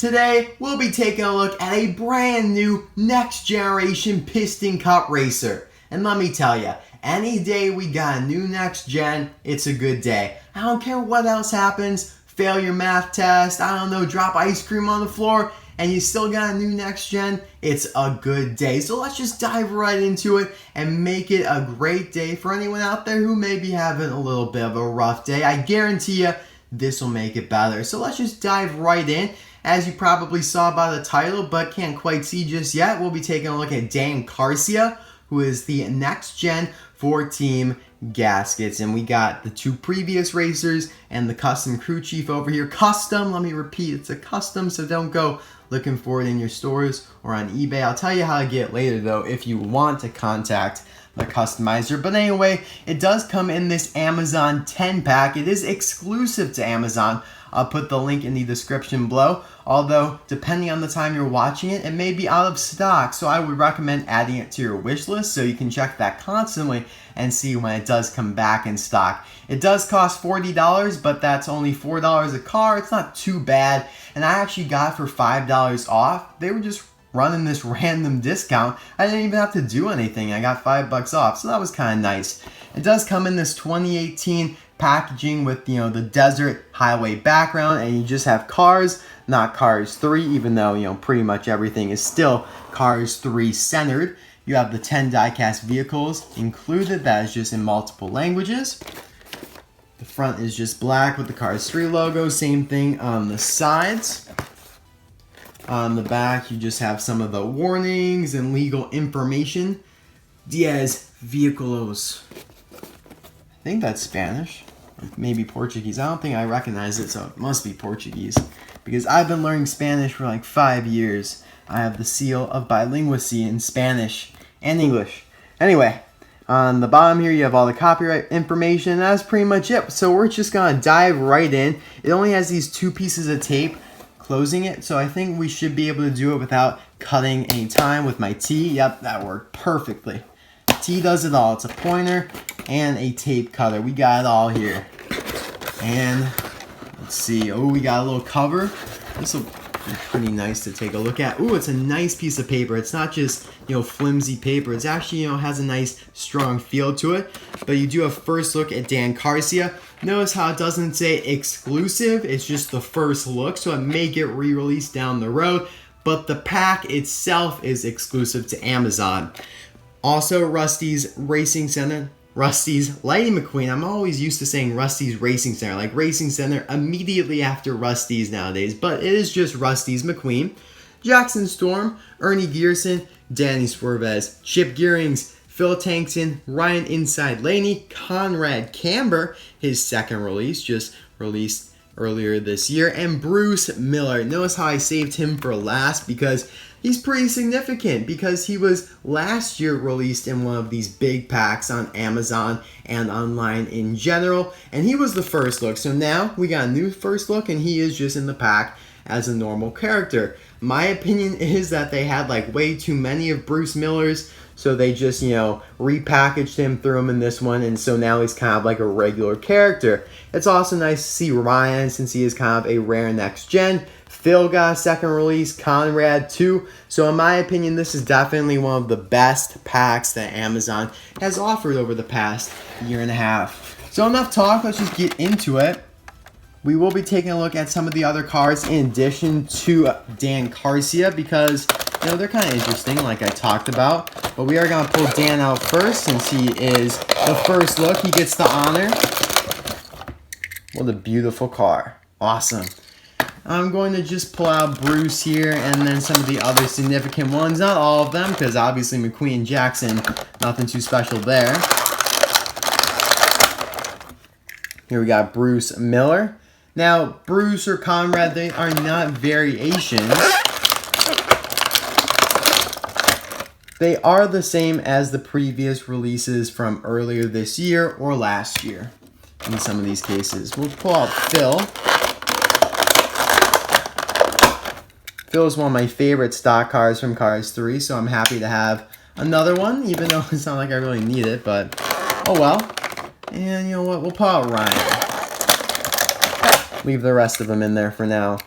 Today, we'll be taking a look at a brand new next generation Piston Cup racer. And let me tell you, any day we got a new next gen, it's a good day. I don't care what else happens, fail your math test, I don't know, drop ice cream on the floor, and you still got a new next gen, it's a good day. So let's just dive right into it and make it a great day for anyone out there who may be having a little bit of a rough day. I guarantee you, this will make it better. So let's just dive right in. As you probably saw by the title, but can't quite see just yet, we'll be taking a look at Carcia, who is the next gen for Team Gask-its. And we got the two previous racers and the custom crew chief over here. Custom, let me repeat, it's a custom, so don't go looking for it in your stores or on eBay. I'll tell you how to get it later though if you want to contact the customizer. But anyway, it does come in this Amazon 10 pack. It is exclusive to Amazon. I'll put the link in the description below. Although, depending on the time you're watching it, it may be out of stock. So I would recommend adding it to your wish list so you can check that constantly and see when it does come back in stock. It does cost $40, but that's only $4 a car. It's not too bad. And I actually got it for $5 off. They were just running this random discount. I didn't even have to do anything. I got $5 off, so that was kind of nice. It does come in this 2018 packaging with, you know, the desert highway background, and you just have Cars, not Cars 3, even though, you know, pretty much everything is still Cars 3 centered. You have the 10 diecast vehicles included. That is just in multiple languages. The front is just black with the Cars 3 logo. Same thing on the sides. On the back, you just have some of the warnings and legal information. Diez Vehículos. I think that's Spanish. Maybe Portuguese. I don't think I recognize it, so it must be Portuguese. Because I've been learning Spanish for like 5 years. I have the seal of bilinguacy in Spanish and English. Anyway, on the bottom here, you have all the copyright information. That's pretty much it. So we're just going to dive right in. It only has these 2 pieces of tape closing it, so I think we should be able to do it without cutting any time with my T. Yep, that worked perfectly. T does it all. It's a pointer and a tape cutter. We got it all here. And let's see. Oh, we got a little cover. This will be pretty nice to take a look at. Ooh, it's a nice piece of paper. It's not just, you know, flimsy paper. It's actually, you know, has a nice strong feel to it. But you do a first look at Carcia. Notice how it doesn't say exclusive. It's just the first look, so it may get re-released down the road. But the pack itself is exclusive to Amazon. Also, Rusty's Racing Center, Rusty's Lightning McQueen. I'm always used to saying Rusty's Racing Center, like Racing Center immediately after Rusty's nowadays, but it is just Rusty's McQueen. Jackson Storm, Ernie Gearson, Danny Swervez, Chip Gearings, Phil Tankson, Ryan Inside Laney, Conrad Camber, his second release, just released earlier this year, and Bruce Miller. Notice how I saved him for last because he's pretty significant because he was last year released in one of these big packs on Amazon and online in general, and he was the first look. So now we got a new first look, and he is just in the pack as a normal character. My opinion is that they had like way too many of Bruce Miller's, so they just, you know, repackaged him, threw him in this one, and so now he's kind of like a regular character. It's also nice to see Ryan, since he is kind of a rare next gen. Phil got a second release, Conrad too. So in my opinion, this is definitely one of the best packs that Amazon has offered over the past year and a half. So enough talk, let's just get into it. We will be taking a look at some of the other cards in addition to Carcia because, you know, they're kind of interesting like I talked about. But we are going to pull Dan out first since he is the first look. He gets the honor. What a beautiful car. Awesome. I'm going to just pull out Bruce here and then some of the other significant ones. Not all of them because obviously McQueen and Jackson, nothing too special there. Here we got Bruce Miller. Now, Bruce or Conrad, they are not variations. They are the same as the previous releases from earlier this year or last year in some of these cases. We'll pull out Phil. Phil is one of my favorite stock cars from Cars 3, so I'm happy to have another one, even though it's not like I really need it, but oh well. And you know what, we'll pull out Ryan. Leave the rest of them in there for now.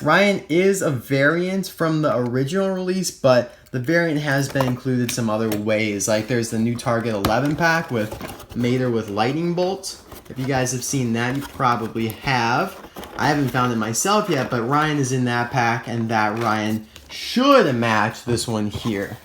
Ryan is a variant from the original release, but the variant has been included some other ways. Like there's the new Target 11 pack with Mater with lightning bolts. If you guys have seen that, you probably have. I haven't found it myself yet, but Ryan is in that pack, and that Ryan should match this one here.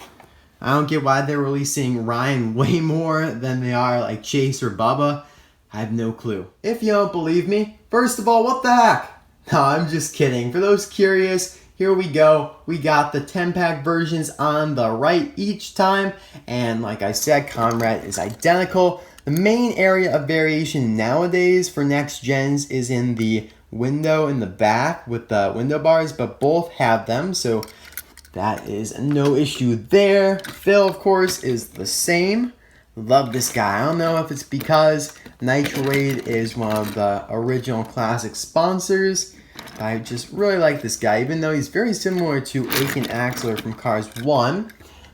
I don't get why they're releasing Ryan way more than they are like Chase or Bubba. I have no clue. If you don't believe me, first of all, what the heck? No, I'm just kidding. For those curious, here we go. We got the 10-pack versions on the right each time. And like I said, Conrad is identical. The main area of variation nowadays for next gens is in the window in the back with the window bars, but both have them, so that is no issue there. Phil, of course, is the same. Love this guy. I don't know if it's because Nitrade is one of the original classic sponsors. I just really like this guy, even though he's very similar to Aiken Axler from Cars 1.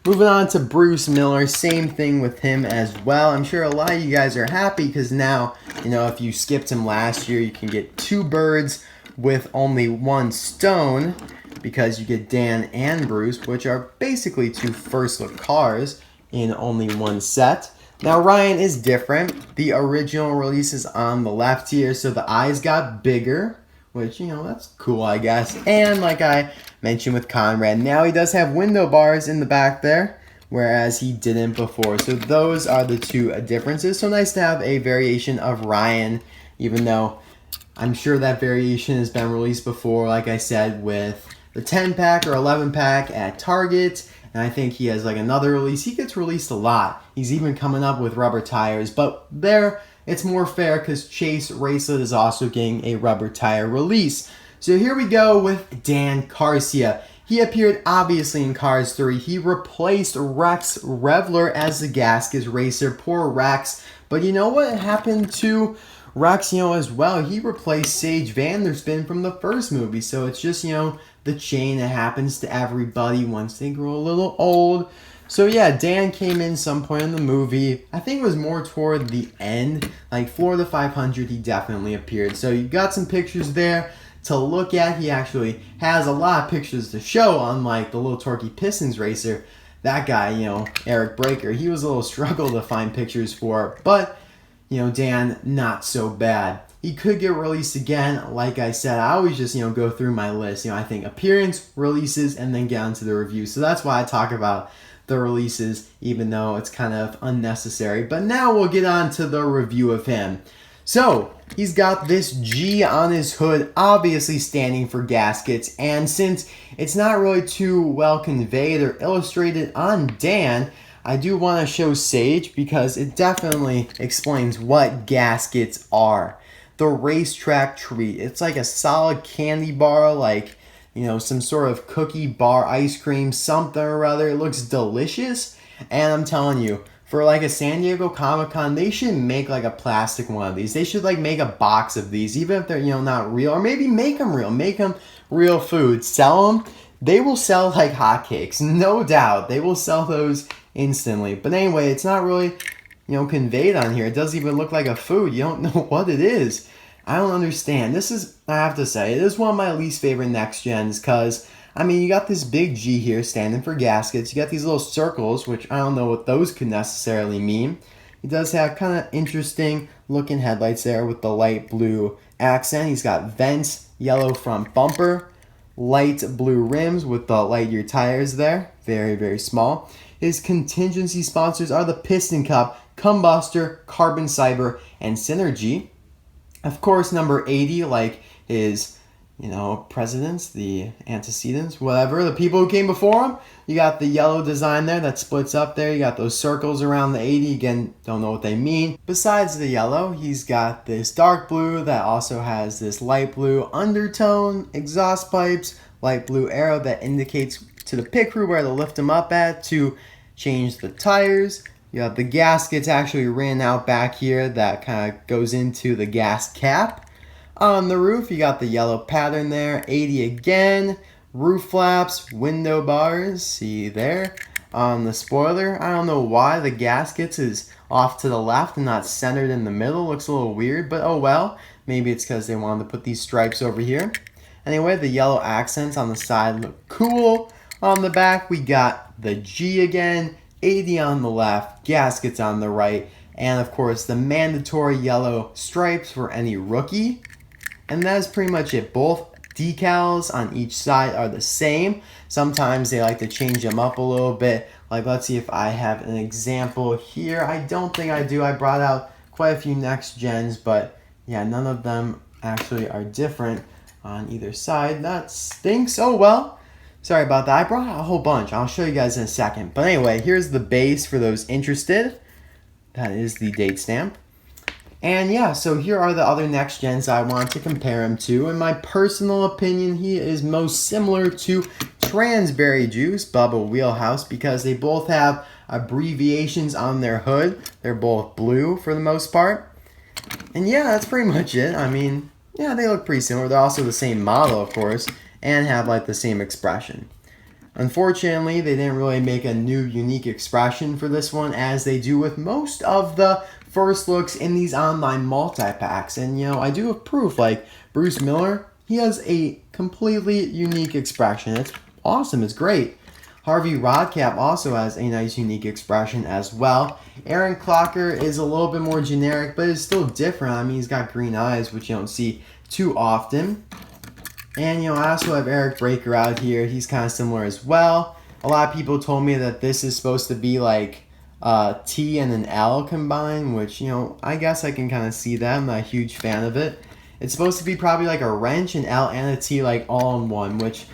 Moving on to Bruce Miller, same thing with him as well. I'm sure a lot of you guys are happy because now, you know, if you skipped him last year, you can get 2 birds with only 1 stone because you get Dan and Bruce, which are basically 2 first look cars in only 1 set. Now Ryan is different. The original release is on the left here, so the eyes got bigger, which, you know, that's cool, I guess. And like I mentioned with Conrad, now he does have window bars in the back there, whereas he didn't before. So those are the 2 differences. So nice to have a variation of Ryan, even though I'm sure that variation has been released before, like I said, with the 10-pack or 11-pack at Target. And I think he has like another release. He gets released a lot. He's even coming up with rubber tires. But there, it's more fair because Chase Racelet is also getting a rubber tire release. So here we go with Dan Carcia. He appeared obviously in Cars 3. He replaced Rex Revler as the Gask-its racer. Poor Rex. But you know what happened to Rex, as well? He replaced Sage Vanderspin from the first movie. So it's just, the chain that happens to everybody once they grow a little old. So yeah, Dan came in some point in the movie. I think it was more toward the end. Like Florida 500, he definitely appeared. So you got some pictures there to look at. He actually has a lot of pictures to show, unlike the little Torquey Pistons racer. That guy, Eric Breaker, he was a little struggle to find pictures for. But, Dan, not so bad. He could get released again. Like I said, I always just, go through my list. I think appearance, releases, and then get onto the review. So that's why I talk about the releases, even though it's kind of unnecessary. But now we'll get on to the review of him. So, he's got this G on his hood, obviously standing for Gask-its. And since it's not really too well conveyed or illustrated on Dan, I do want to show Sage because it definitely explains what Gask-its are. The racetrack treat. It's like a solid candy bar, like, some sort of cookie bar, ice cream, something or other. It looks delicious. And I'm telling you, for like a San Diego Comic-Con, they should make like a plastic one of these. They should like make a box of these, even if they're, not real. Or maybe make them real. Make them real food. Sell them. They will sell like hotcakes. No doubt. They will sell those instantly. But anyway, it's not really, conveyed on here. It doesn't even look like a food. You don't know what it is. I don't understand. This is, I have to say, it is one of my least favorite next gens because, you got this big G here standing for Gask-its. You got these little circles, which I don't know what those could necessarily mean. He does have kind of interesting looking headlights there with the light blue accent. He's got vents, yellow front bumper, light blue rims with the Lightyear tires there. Very, very small. His contingency sponsors are the Piston Cup, Combustor, Carbon Cyber, and Synergy. Of course, number 80, like his, presidents, the antecedents, whatever, the people who came before him. You got the yellow design there that splits up there. You got those circles around the 80. Again, don't know what they mean. Besides the yellow, he's got this dark blue that also has this light blue undertone, exhaust pipes, light blue arrow that indicates to the pit crew where to lift them up at to change the tires. You have the gaskets actually ran out back here that kind of goes into the gas cap. On the roof, you got the yellow pattern there, 80 again, roof flaps, window bars, see there. On the spoiler, I don't know why the gaskets is off to the left and not centered in the middle. Looks a little weird, but oh well. Maybe it's because they wanted to put these stripes over here. Anyway, the yellow accents on the side look cool. On the back, we got the G again, 80 on the left, Gask-its on the right, and of course the mandatory yellow stripes for any rookie. And that's pretty much it. Both decals on each side are the same. Sometimes they like to change them up a little bit. Like, let's see if I have an example here. I don't think I do. I brought out quite a few next gens, but yeah, none of them actually are different on either side. That stinks. Oh well. Sorry about that. I brought out a whole bunch. I'll show you guys in a second. But anyway, here's the base for those interested. That is the date stamp. And yeah, so here are the other next gens I want to compare him to. In my personal opinion, he is most similar to Transberry Juice, Bubble Wheelhouse, because they both have abbreviations on their hood. They're both blue for the most part. And yeah, that's pretty much it. I mean, yeah, they look pretty similar. They're also the same model, of course, and have like the same expression. Unfortunately, they didn't really make a new unique expression for this one, as they do with most of the first looks in these online multi-packs. And you know, I do have proof. Like Bruce Miller, he has a completely unique expression. It's awesome. It's great. Harvey Rodcap also has a nice unique expression as well. Aaron Clocker is a little bit more generic, but it's still different. I mean, he's got green eyes, which you don't see too often. And you know, I also have Eric Breaker out here. He's kind of similar as well. A lot of people told me that this is supposed to be like T and an L combined, which, you know, I guess I can kind of see that. I'm not a huge fan of it. It's supposed to be probably like a wrench, an L, and a T like all in one, which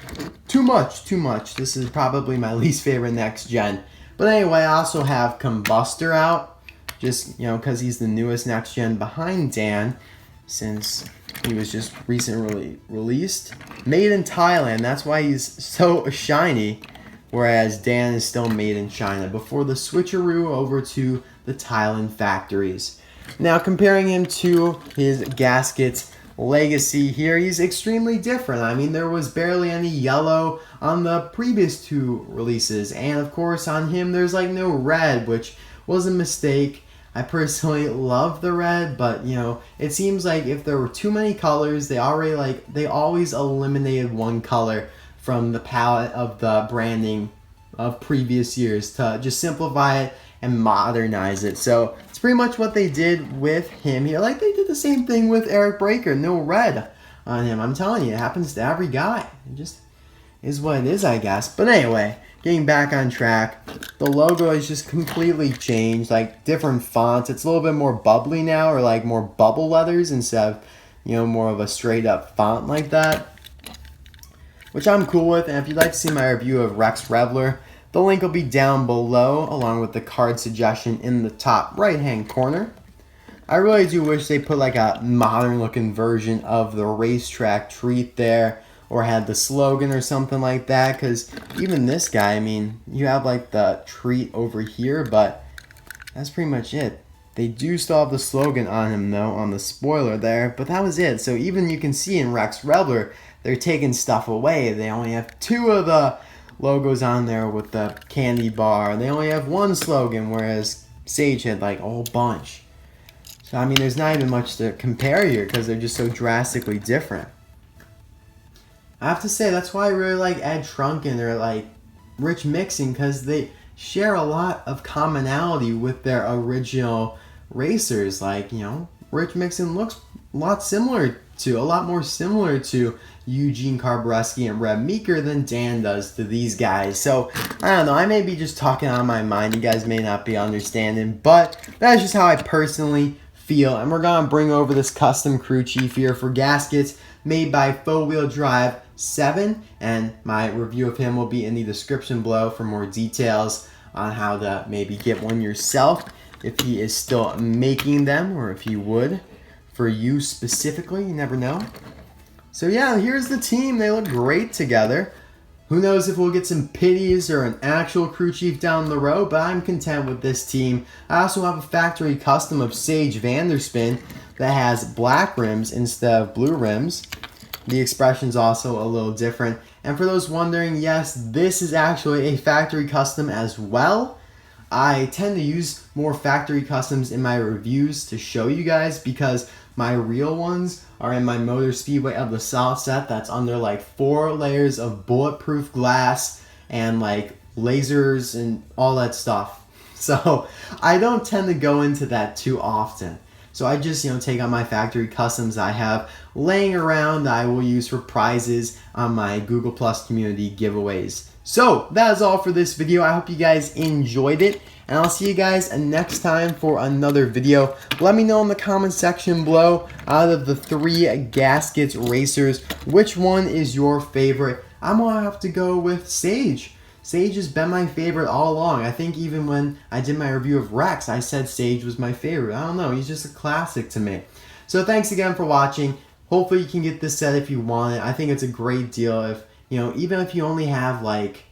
too much. This is probably my least favorite next gen. But anyway, I also have Combustor out, just, you know, because he's the newest next gen behind Dan, since he was just recently released. Made in Thailand, that's why he's so shiny. Whereas Dan is still made in China before the switcheroo over to the Thailand factories. Now, comparing him to his Gask-its Legacy here, he's extremely different. I mean, there was barely any yellow on the previous two releases. And of course, on him, there's like no red, which was a mistake. I personally love the red, but you know, it seems like if there were too many colors, they always eliminated one color from the palette of the branding of previous years to just simplify it and modernize it. So it's pretty much what they did with him here. Like they did the same thing with Eric Breaker. No red on him. I'm telling you, it happens to every guy. It just is what it is, I guess. But anyway, getting back on track, the logo is just completely changed. Like different fonts. It's a little bit more bubbly now, or like more bubble letters instead of, you know, more of a straight up font like that, which I'm cool with. And if you'd like to see my review of Rex Revler, the link will be down below, along with the card suggestion in the top right hand corner. I really do wish they put like a modern looking version of the racetrack treat there, or had the slogan or something like that, because even this guy, I mean, you have like the treat over here, but that's pretty much it. They do still have the slogan on him though, on the spoiler there, but that was it. So even you can see in Rex Revler, they're taking stuff away. They only have 2 of the logos on there with the candy bar. They only have 1 slogan, whereas Sage had like a whole bunch. So I mean, there's not even much to compare here because they're just so drastically different. I have to say, that's why I really like Ed Trunken or like Rich Mixon, because they share a lot of commonality with their original racers. Like, you know, Rich Mixon looks a lot more similar to Eugene Carbareski and Reb Meeker than Dan does to these guys. So, I don't know, I may be just talking on my mind. You guys may not be understanding, but that's just how I personally feel. And we're going to bring over this custom crew chief here for Gask-its, made by 4-Wheel Drive 7, and my review of him will be in the description below for more details on how to maybe get one yourself, if he is still making them, or if he would for you specifically. You never know. So yeah, here's the team. They look great together. Who knows if we'll get some pitties or an actual crew chief down the road, but I'm content with this team. I also have a factory custom of Sage Vanderspin that has black rims instead of blue rims. The expression's also a little different. And for those wondering, yes, this is actually a factory custom as well. I tend to use more factory customs in my reviews to show you guys, because My real ones are in my Motor Speedway of the South set that's under like 4 layers of bulletproof glass and like lasers and all that stuff. So I don't tend to go into that too often. So I just, take out my factory customs I have laying around that I will use for prizes on my Google Plus community giveaways. So that is all for this video. I hope you guys enjoyed it, and I'll see you guys next time for another video. Let me know in the comment section below, out of the 3 Gask-its racers, which one is your favorite? I'm gonna have to go with Sage. Sage has been my favorite all along. I think even when I did my review of Rex, I said Sage was my favorite. I don't know, he's just a classic to me. So thanks again for watching. Hopefully you can get this set if you want it. I think it's a great deal if, even if you only have like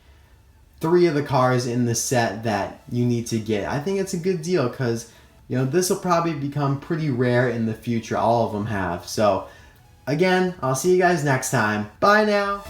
3 of the cars in the set that you need to get. I think it's a good deal because, this will probably become pretty rare in the future. All of them have. So again, I'll see you guys next time. Bye now.